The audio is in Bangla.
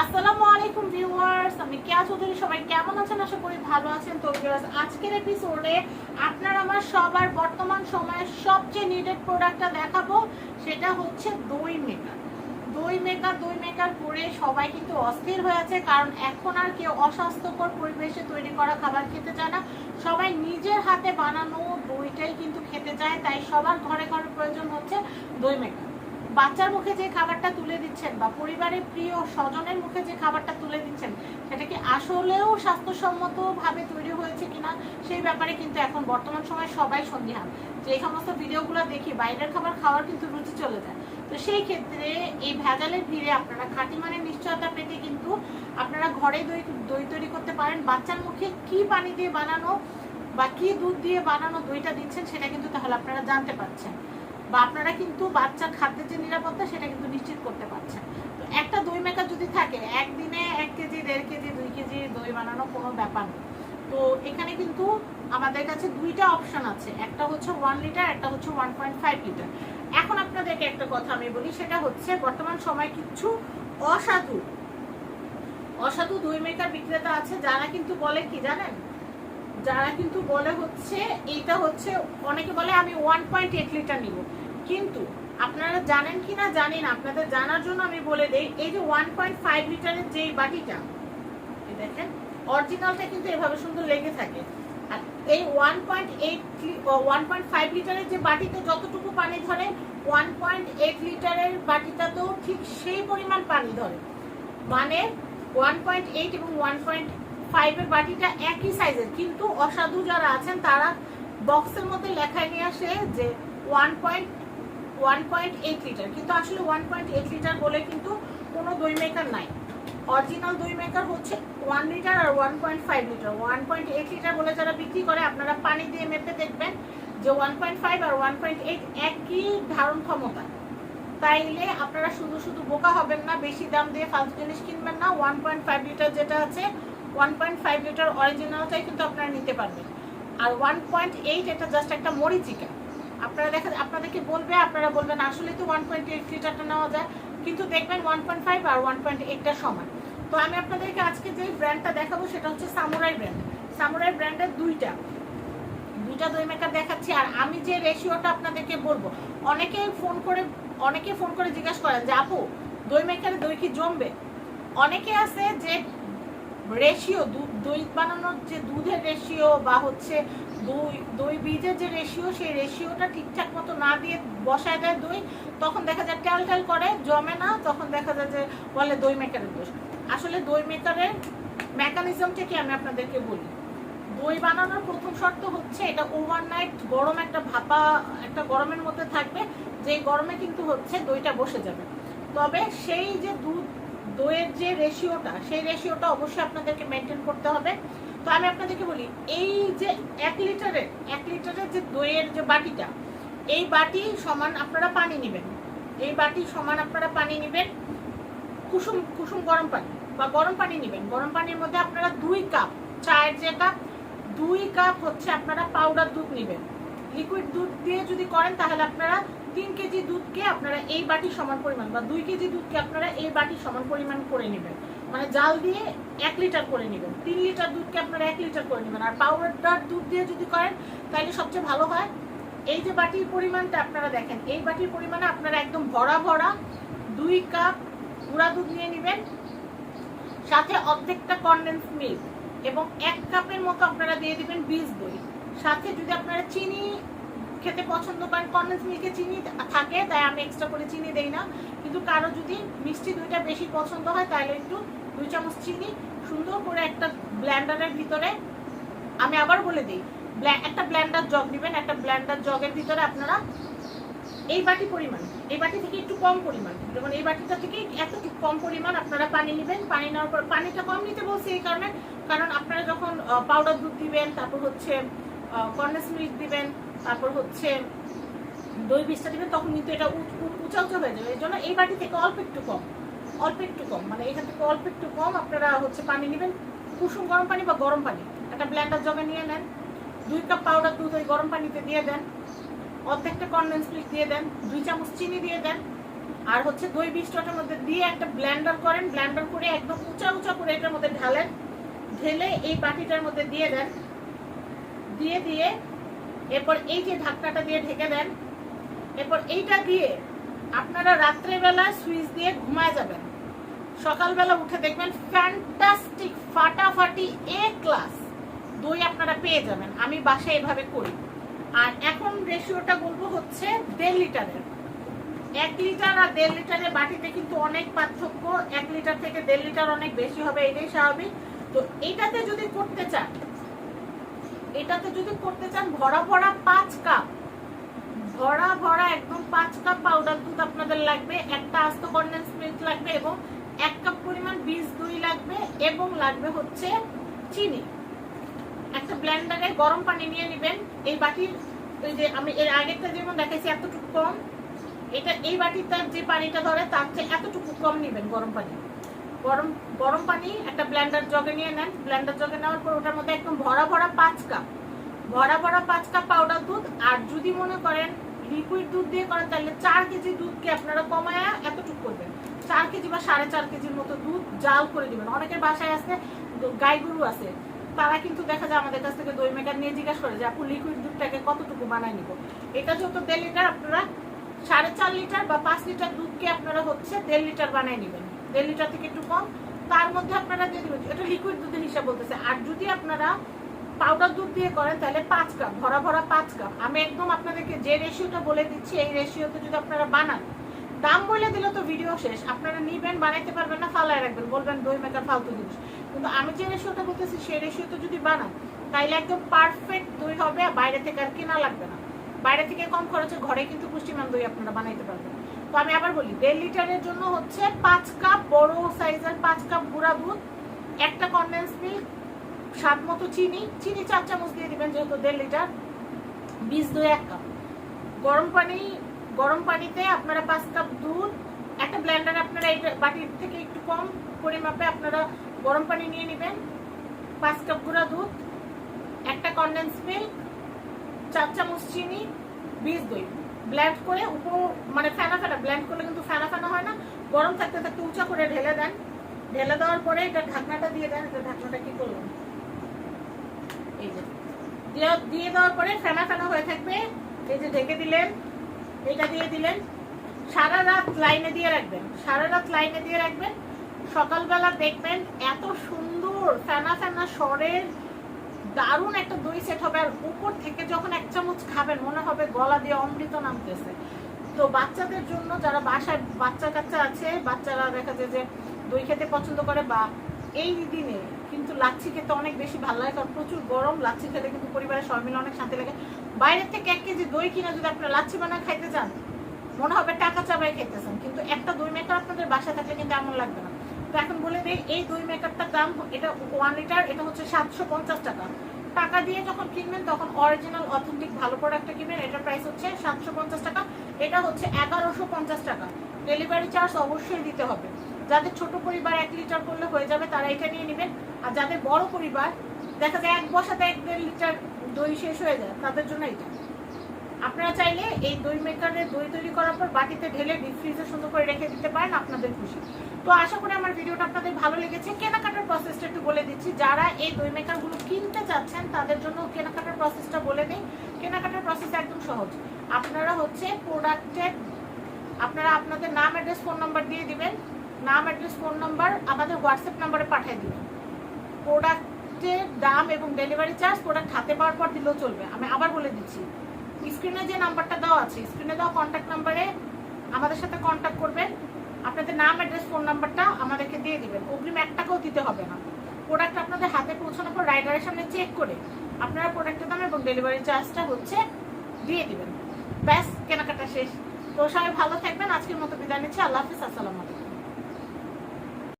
আসসালামু আলাইকুম ভিউয়ার্স, আমি কেয়া চৌধুরী। সবাই কেমন আছেন? আশা করি ভালো আছেন। তো ভিউয়ার্স, আজকের এপিসোডে আপনার আমার সবার বর্তমান সময়ের সবচেয়ে নিডেড প্রোডাক্টটা দেখাবো। সেটা হচ্ছে দই মেকার। দই মেকার করে সবাই কিন্তু অস্থির হয়ে আছে, কারণ এখন আর কেউ অস্বাস্থ্যকর পরিবেশে তৈরি করা খাবার খেতে চায় না। সবাই নিজের হাতে বানানো দইটাই কিন্তু খেতে চায়, তাই সবার ঘরে ঘরে প্রয়োজন হচ্ছে দই মেকার। বাচ্চার মুখে যে খাবারটা তুলে দিচ্ছেন বা পরিবারের প্রিয় স্বজনের মুখে যে খাবারটা তুলে দিচ্ছেন, সেটা কি আসলেও স্বাস্থ্যসম্মতভাবে তৈরি হয়েছে কিনা সেই ব্যাপারে কিন্তু এখন বর্তমান সময় সবাই সন্দিহান। যে সমস্ত ভিডিওগুলো দেখি, বাইরের খাবার খাওয়ার কিন্তু রুচি চলে যায়। তো সেই ক্ষেত্রে এই ভেজালের ভিড়ে আপনারা খাঁটি মানের নিশ্চয়তা পেতে কিন্তু আপনারা ঘরে দই তৈরি করতে পারেন। বাচ্চার মুখে কি পানি দিয়ে বানানো বা কি দুধ দিয়ে বানানো দইটা দিচ্ছেন সেটা কিন্তু তাহলে আপনারা জানতে পারছেন, বা আপনারা কিন্তু বাচ্চার খাদ্যের যে নিরাপত্তা সেটা কিন্তু নিশ্চিত করতে পারছেন। তো একটা দই মেকার যদি থাকে, একদিনে 1 কেজি 1.5 কেজি 2 কেজি দই বানানো কোনো ব্যাপার নেই। তো এখানে কিন্তু আমাদের কাছে দুইটা অপশন আছে, একটা হচ্ছে 1 লিটার, একটা হচ্ছে 1.5 লিটার। এখন আপনাদেরকে একটা কথা আমি বলি, সেটা হচ্ছে বর্তমান সময় কিছু অসাধু অসাধু দই মেকার বিক্রেতা আছে, যারা কিন্তু বলে কি জানেন, যারা কিন্তু বলে হচ্ছে এইটা হচ্ছে, অনেকে বলে আমি 1.8 লিটার নিব। কিন্তু আপনারা জানেন কি না জানি না, আপনাদের জানার জন্য আমি বলে দেই, এই যে 1.5 লিটারের যে বাটিটা, এই দেখেন অরিজিনালটা কিন্তু এভাবে সুন্দর লেগে থাকে। আর এই 1.5 লিটারের যে বাটিতে যতটুকু পানি ধরে, 1.8 লিটারের বাটিটা তো ঠিক সেই পরিমাণ পানি ধরে। মানে 1.8 এবং 1.5 এর বাটিটা একই সাইজের, কিন্তু অসাধু যারা আছেন তারা বক্সের মধ্যে লেখায় নিয়ে আসে যে 1.8 লিটার, কিন্তু আসলে 1.8 লিটার বলে কিন্তু কোনো দই মেকার নাই। অরিজিনাল দই মেকার হচ্ছে 1 লিটার আর 1.5 লিটার। 1.8 লিটার বলে যারা বিক্রি করে, আপনারা পানি দিয়ে মেপে দেখবেন যে 1.5 আর 1.8 একই ধারণ ক্ষমতা। তাইলে আপনারা শুধু শুধু বোকা হবেন না, বেশি দাম দিয়ে ফালতু জিনিস কিনবেন না। 1.5 লিটার যেটা আছে, 1.5 লিটার অরিজিনালটাই কিন্তু আপনারা নিতে পারবেন। আর 1.8 এটা জাস্ট একটা মরিচিকা। আপনারা আপনাদেরকে বলবে, আপনারা বলবেন আসলে তো 1.8 লিটারটা নেওয়া যায়, কিন্তু দেখবেন 1.5 আর 1.8টা সমান। তো আমি আপনাদেরকে আজকে যে ব্র্যান্ডটা দেখাবো সেটা হচ্ছে সামুরাই ব্র্যান্ড। সামুরাই ব্র্যান্ডের দুইটা দই মেকার দেখাচ্ছি। আর আমি যে রেশিওটা আপনাদেরকে বলবো, অনেকে ফোন করে জিজ্ঞাসা করেন যে আপু, দই মেকারে দই কি জমবে? অনেকে আছে যে রেশিও, দই বানানোর যে দুধের রেশিও বা হচ্ছে দই বীজের যে রেশিও, সেই রেশিওটা ঠিকঠাক মতো না দিয়ে বসায় দেয় দই, তখন দেখা যায় টাল করে, জমে না, তখন দেখা যায় যে বলে দই মেকারের দোষ। আসলে দই মেকারের মেকানিজমটা কি আমি আপনাদেরকে বলি। দই বানানোর প্রথম শর্ত হচ্ছে এটা ওভারনাইট গরম একটা গরমের মধ্যে থাকবে, যে গরমে কিন্তু হচ্ছে দইটা বসে যাবে। তবে সেই যে দইয়ের যে রেশিওটা, সেই রেশিওটা অবশ্যই আপনাদেরকে মেনটেন করতে হবে। তো আমি আপনাদেরকে বলি, এই যে 1 লিটারের যে দইয়ের যে বাটিটা, এই বাটি সমান আপনারা পানি নেবেন। এই বাটি সমান আপনারা পানি নেবেন, কুসুম গরম পানি বা গরম পানি নেবেন। গরম পানির মধ্যে আপনারা 2 কাপ, চায়ের যে কাপ, 2 কাপ হচ্ছে আপনারা পাউডার দুধ নেবেন। লিকুইড দুধ দিয়ে যদি করেন তাহলে আপনারা 3 কেজি দুধকে আপনারা এই বাটি সমান পরিমাণ, বা 2 কেজি দুধকে আপনারা এই বাটি সমান পরিমাণ করে নেবেন। মানে জাল দিয়ে 1 লিটার করে নেবেন। 3 লিটার দুধকে আপনারা 1 লিটার করে নেবেন। আর পাউডার দুধ দিয়ে যদি করেন তাহলে সবচেয়ে ভালো হয়। এই যে বাটির পরিমাণটা আপনারা দেখেন, এই বাটির পরিমাণে আপনারা একদম ভরা 2 কাপ গুঁড়া দুধ নিয়ে নেবেন, সাথে অর্ধেকটা কনডেন্স মিল্ক এবং 1 কাপের মতো আপনারা দিয়ে দিবেন বীজ দই। সাথে যদি আপনারা চিনি খেতে পছন্দ করেন, কনডেন্স মিল্কে চিনি থাকে, তাই আমি এক্সট্রা করে চিনি দেই না। কিন্তু কারো যদি মিষ্টি দইটা বেশি পছন্দ হয় তাহলে একটু 2 চামচ চিনি সুন্দর করে একটা ব্লেন্ডারের ভিতরে, আমি আবার বলে দিই, একটা ব্লেন্ডার জগ নেবেন। একটা ব্লেন্ডার জগের ভিতরে আপনারা এই বাটি পরিমাণ, এই বাটি থেকে একটু কম পরিমাণ, যেমন এই বাটিটা থেকে একটু কম পরিমাণ আপনারা পানি নেবেন। পানি নেওয়ার পর, পানিটা কম নিতে বলছি এই কারণে, কারণ আপনারা যখন পাউডার দুধ দিবেন, তারপর হচ্ছে কনডেন্স মিল্ক দিবেন, তারপর হচ্ছে দই বীজটা দিবেন, তখন কিন্তু এটা উঁচা হয়ে যাবে। এই জন্য এই বাটি থেকে অল্প একটু কম, মানে এখান থেকে অল্প একটু কম আপনারা হচ্ছে পানি নেবেন। কুসুম গরম পানি বা গরম পানি একটা ব্লেন্ডার জগে নিয়ে নেন। 2 কাপ পাউডার দুধ ওই গরম পানিতে দিয়ে দেন, অর্ধেকটা কনডেন্স মিল্ক দিয়ে দেন, 2 চামচ চিনি দিয়ে দেন, আর হচ্ছে দই মিষ্টি ওটার মধ্যে দিয়ে একটা ব্লেন্ডার করেন, ব্লেন্ডার করে একদম উঁচা উঁচা করে এটার মধ্যে ঢালেন, ঢেলে এই বাটিটার মধ্যে দিয়ে দেন, দিয়ে এরপর এই যে ঢাকনাটা দিয়ে ঢেকে দেন। এরপর এইটা দিয়ে আপনারা রাত্রেবেলা সুইচ দিয়ে ঘুমায় যাবেন, সকালবেলা উঠে দেখবেন ফ্যান্টাস্টিক ফাটাফাটি এ ক্লাস দই আপনারা পেয়ে যাবেন। আমি বাসায় এভাবে করি। আর এখন রেশিওটা বলবো হচ্ছে 1.5 লিটারের। 1 লিটার আর 1.5 লিটারের বাটিতে কিন্তু অনেক পার্থক্য। 1 লিটার থেকে 1.5 লিটার অনেক বেশি হবে, এটাই স্বাভাবিক। তো এটাতে যদি করতে চান ভরা ভরা 5 কাপ, ভরা একদম 5 কাপ পাউডার দুধ আপনাদের লাগবে, একটা আস্ত কনডেন্স মিল্ক লাগবে এবং 1 কাপ পরিমাণ বীজ দই লাগবে এবং লাগবে হচ্ছে চিনি। একটা ব্লেন্ডারে গরম পানি নিয়ে নেবেন। এই বাটির ওই যে আমি এর আগেরটা যেমন দেখাইছি এতটুকু কম, এটা এই বাটিটার যে পানিটা ধরে তার চেয়ে এতটুকু কম নেবেন গরম পানি। গরম পানি একটা ব্লেন্ডার জগে নিয়ে নেন। ব্লেন্ডার জগে নেওয়ার পর ওটার মধ্যে একদম ভরা 5 কাপ পাউডার দুধ। আর যদি মনে করেন লিকুইড দুধ দিয়ে করেন তাহলে 4 কেজি দুধকে আপনারা কমায়া এতটুকু করবেন, 4 কেজি বা 4.5 কেজির মতো দুধ জাল করে দিবেন। অনেকের বাসায় আছে গাই গরু আছে, তারা কিন্তু দেখা যায় আমাদের কাছ থেকে দই মেকার নিয়ে জিজ্ঞাসা করে যে আপু লিকুইড দুধটাকে কতটুকু বানায় নিব। এটা যেহেতু 1.5 লিটার, আপনারা 4.5 লিটার বা 5 লিটার দুধকে আপনারা হচ্ছে 1.5 লিটার বানায় নেবেন, 1.5 লিটার থেকে একটু কম। তার মধ্যে আপনারা দিয়ে দিবেন, এটা লিকুইড দুধের হিসাব বলতেছে। আর যদি আপনারা পাউডার দুধ দিয়ে করেন তাহলে 5 কাপ, ভরা 5 কাপ। আমি একদম আপনাদেরকে যে রেশিওটা বলে দিচ্ছি এই রেশিওতে যদি আপনারা বানান, দাম বলে দিলে তো ভিডিও শেষ। আপনারা নিবেন, বানাইতে পারবেন না, ফালায় রাখবেন, বলবেন দই মেকার ফালতু জিনিস। কিন্তু আমি যে রেশিওটা বলতেছি সেই রেশিওতে যদি বানান তাইলে একদম পারফেক্ট দই হবে, আর বাইরে থেকে আর কেনা লাগবে না। বাইরে থেকে কম খরচে ঘরে কিন্তু পুষ্টিমান দই আপনারা বানাইতে পারবেন। তো আমি আবার বলি 1.5 লিটারের জন্য হচ্ছে 5 কাপ বড় সাইজের 5 কাপ গুঁড়া দুধ, একটা কনডেন্স মিল্ক, স্বাদ মতো চিনি 4 চামচ দিয়ে দিবেন যেহেতু 1.5 লিটার, বীজ দই 1 কাপ, গরম পানিতে আপনারা 5 কাপ দুধ, একটা ব্লেন্ডারে আপনারা এই বাটির থেকে একটু কম পরিমাপে আপনারা গরম পানি নিয়ে নেবেন, 5 কাপ গুঁড়া দুধ, একটা কনডেন্স মিল্ক, 4 চামচ চিনি, বীজ দই ব্লেন্ড করে উপর মানে ফেনা ব্লেন্ড করলে কিন্তু ফেনা হয় না, গরম থাকতে থাকতে উঁচা করে ঢেলে দেন। ঢেলে দেওয়ার পরে এটা ঢাকনাটা দিয়ে দেন। এটা ঢাকনাটা কি করলাম, এই যে দিয়ে দেওয়ার পরে ফেনা হয়ে থাকবে। এই যে ঢেকে দিলেন, এটা দিয়ে দিলেন, সারা রাত লাইনে দিয়ে রাখবেন। সকালবেলা দেখবেন এত সুন্দর ফেনা সরের দারুণ একটা দই সেট হবে। আর উপর থেকে যখন 1 চামচ খাবেন মনে হবে গলা দিয়ে অমৃত নামতেছে। তো বাচ্চাদের জন্য যারা বাসায় বাচ্চা আছে, বাচ্চারা দেখা যায় যে দই খেতে পছন্দ করে, বা এই দিনে কিন্তু লাচ্ছি খেতে অনেক বেশি ভালো লাগে, কারণ প্রচুর গরম। লাচ্ছি খেতে কিন্তু পরিবারের সবাই মিলে অনেক শান্তি লাগে। বাইরের থেকে 1 কেজি দই কিনা যদি আপনারা লাচ্ছি বানায় খাইতে যান মনে হবে টাকা চাবাই খাইতেছেন, কিন্তু একটা দই মেকার আপনাদের বাসায় থাকলে কিন্তু এমন লাগবে না। তো এখন বলে দিই এই দই মেকারটার দাম, এটা 1 লিটার, এটা হচ্ছে 750 টাকা। টাকা দিয়ে যখন কিনবেন তখন অরিজিনাল অথেন্টিক ভালো প্রোডাক্টটা কিনবেন। এটার প্রাইস হচ্ছে 750 টাকা, এটা হচ্ছে 1150 টাকা। ডেলিভারি চার্জ অবশ্যই দিতে হবে। যাদের ছোট পরিবার 1 লিটার করলে হয়ে যাবে তারা এটা নিয়ে নেবেন। আর যাদের বড় পরিবার দেখা যায় এক বসাতে 1.5 লিটার দই শেষ হয়ে যায়, তাদের জন্য এটা। আপনারা চাইলে এই দই মেকারে দই তৈরি করার পর বাটিতে ঢেলে ডিপ ফ্রিজে সুন্দর করে রেখে দিতে পারেন, আপনাদের খুশি। তো আশা করি আমার ভিডিওটা আপনাদের ভালো লেগেছে। কেনাকাটার প্রসেসটা একটু বলে দিচ্ছি। যারা এই দই মেকারগুলো কিনতে চাচ্ছেন তাদের জন্য কেনাকাটার প্রসেসটা বলে দিই। কেনাকাটার প্রসেস একদম সহজ। আপনারা হচ্ছে প্রোডাক্টের আপনারা আপনাদের নাম, অ্যাড্রেস, ফোন নাম্বার দিয়ে দিবেন। নাম, অ্যাড্রেস, ফোন নাম্বার আমাদের হোয়াটসঅ্যাপ নাম্বারে পাঠিয়ে দিবেন। প্রোডাক্টের দাম এবং ডেলিভারি চার্জ প্রোডাক্ট হাতে পাওয়ার পর দিলেও চলবে। আমি আবার বলে দিচ্ছি, স্ক্রিনে যে নাম্বারটা দেওয়া আছে, স্ক্রিনে দেওয়া কন্ট্যাক্ট নাম্বারে আমাদের সাথে কন্ট্যাক্ট করবেন। আপনাদের নাম, অ্যাড্রেস, ফোন নাম্বারটা আমাদেরকে দিয়ে দিবেন। অগ্রিম 1 টাকাও দিতে হবে না। প্রোডাক্ট আপনাদের হাতে পৌঁছানোর পর রাইডারের সামনে চেক করে আপনারা প্রোডাক্টের দাম এবং ডেলিভারি চার্জটা হচ্ছে দিয়ে দিবেন। ব্যাস, কেনাকাটা শেষ। তো সবাই ভালো থাকবেন। আজকের মতো বিদায় নিচ্ছি। আল্লাহ হাফিজ, আসসালামু আলাইকুম।